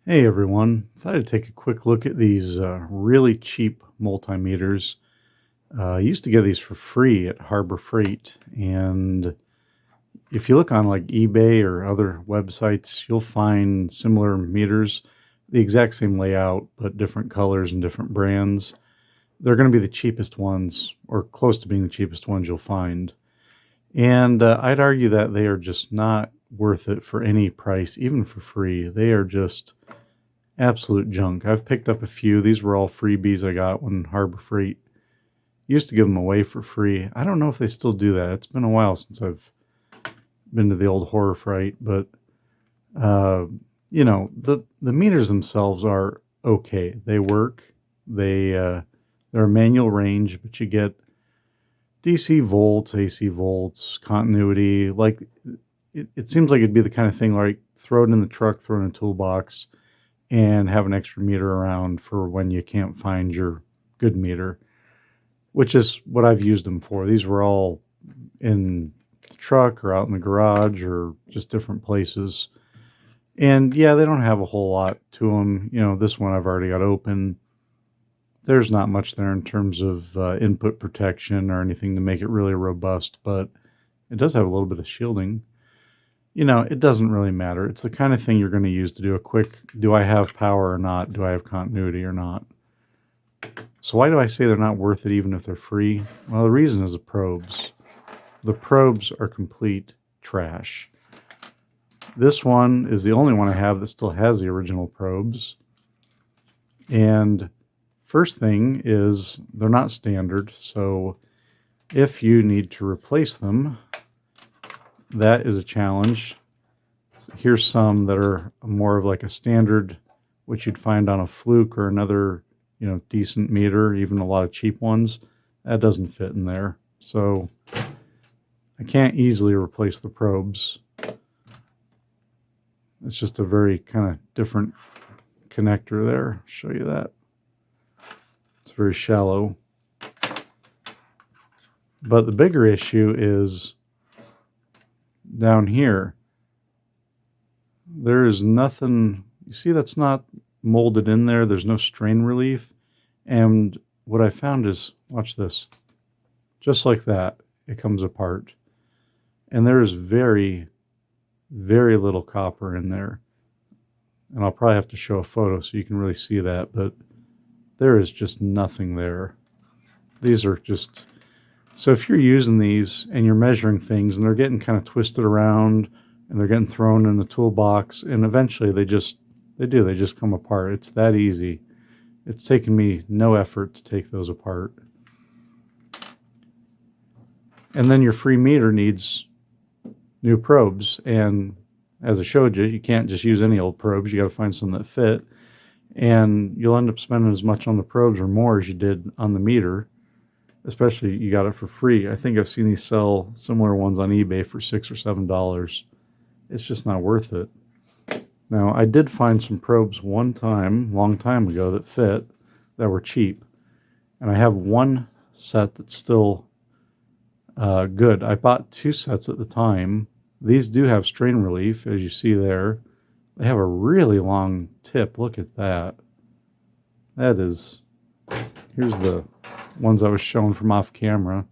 Hey everyone, thought I'd take a quick look at these really cheap multimeters. I used to get these for free at Harbor Freight, and if you look on like eBay or other websites, you'll find similar meters, the exact same layout, but different colors and different brands. They're going to be the cheapest ones, or close to being the cheapest ones you'll find. And I'd argue that they are just not worth it for any price, even for free. They are just absolute junk. I've picked up a few. These were all freebies I got when Harbor Freight used to give them away for free. I don't know if they still do that. It's been a while since I've been to the old Horror Fright, but uh, the meters themselves are okay. They work. They're a manual range, but you get DC volts, AC volts, continuity. Like it seems like it'd be the kind of thing like throw it in the truck, throw it in a toolbox, and have an extra meter around for when you can't find your good meter, which is what I've used them for. These were all in the truck or out in the garage or just different places. And yeah, they don't have a whole lot to them. This one I've already got open. There's not much there in terms of input protection or anything to make it really robust, but it does have a little bit of shielding. It doesn't really matter. It's the kind of thing you're going to use to do a quick, do I have power or not? Do I have continuity or not? So why do I say they're not worth it even if they're free? Well, the reason is the probes. The probes are complete trash. This one is the only one I have that still has the original probes. And first thing is they're not standard. So if you need to replace them, that is a challenge. Here's some that are more of like a standard, which you'd find on a Fluke or another, decent meter, even a lot of cheap ones. That doesn't fit in there. So I can't easily replace the probes. It's just a very kind of different connector there. I'll show you that. It's very shallow. But the bigger issue is down here. There is nothing, you see that's not molded in there. There's no strain relief. And what I found is, watch this, just like that, it comes apart. And there is very, very little copper in there. And I'll probably have to show a photo so you can really see that, but there is just nothing there. These are just, so if you're using these and you're measuring things and they're getting kind of twisted around and they're getting thrown in the toolbox, and eventually they just come apart. It's that easy. It's taken me no effort to take those apart. And then your free meter needs new probes. And as I showed you, you can't just use any old probes. You got to find some that fit. And you'll end up spending as much on the probes or more as you did on the meter, especially you got it for free. I think I've seen these sell similar ones on eBay for $6 or $7. It's just not worth it. Now, I did find some probes one time, long time ago, that fit, that were cheap. And I have one set that's still good. I bought two sets at the time. These do have strain relief, as you see there. They have a really long tip. Look at that. That is, here's the ones I was showing from off camera.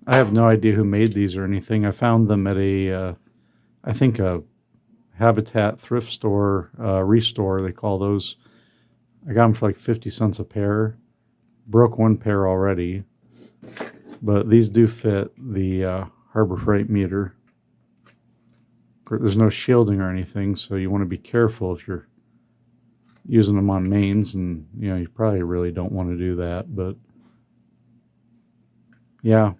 I have no idea who made these or anything. I found them at I think a Habitat thrift store, Restore, they call those. I got them for like 50 cents a pair. Broke one pair already. But these do fit the Harbor Freight meter. There's no shielding or anything, so you want to be careful if you're using them on mains, and you probably really don't want to do that, but yeah.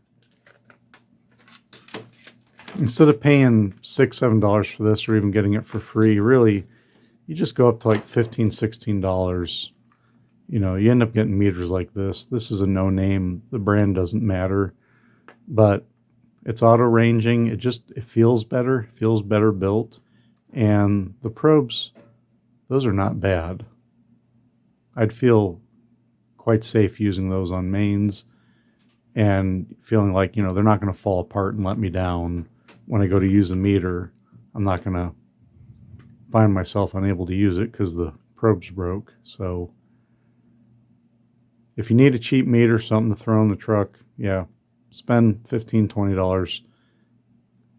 Instead of paying $6, $7 for this or even getting it for free, really, you just go up to like $15, $16. You end up getting meters like this. This is a no name. The brand doesn't matter, but it's auto ranging. It feels better built. And the probes, those are not bad. I'd feel quite safe using those on mains and feeling like, they're not going to fall apart and let me down when I go to use a meter. I'm not going to find myself unable to use it because the probes broke. So if you need a cheap meter, something to throw in the truck, yeah, spend $15, $20.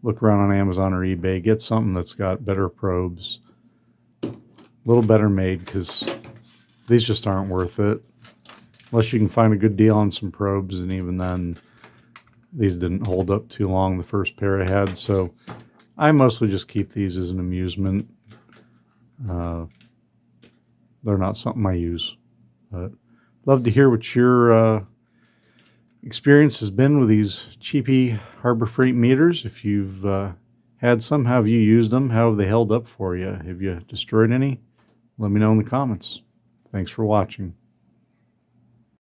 Look around on Amazon or eBay. Get something that's got better probes, a little better made, because these just aren't worth it. Unless you can find a good deal on some probes, and even then, these didn't hold up too long, the first pair I had. So I mostly just keep these as an amusement. They're not something I use. But love to hear what your experience has been with these cheapy Harbor Freight meters. If you've had some, how have you used them? How have they held up for you? Have you destroyed any? Let me know in the comments. Thanks for watching.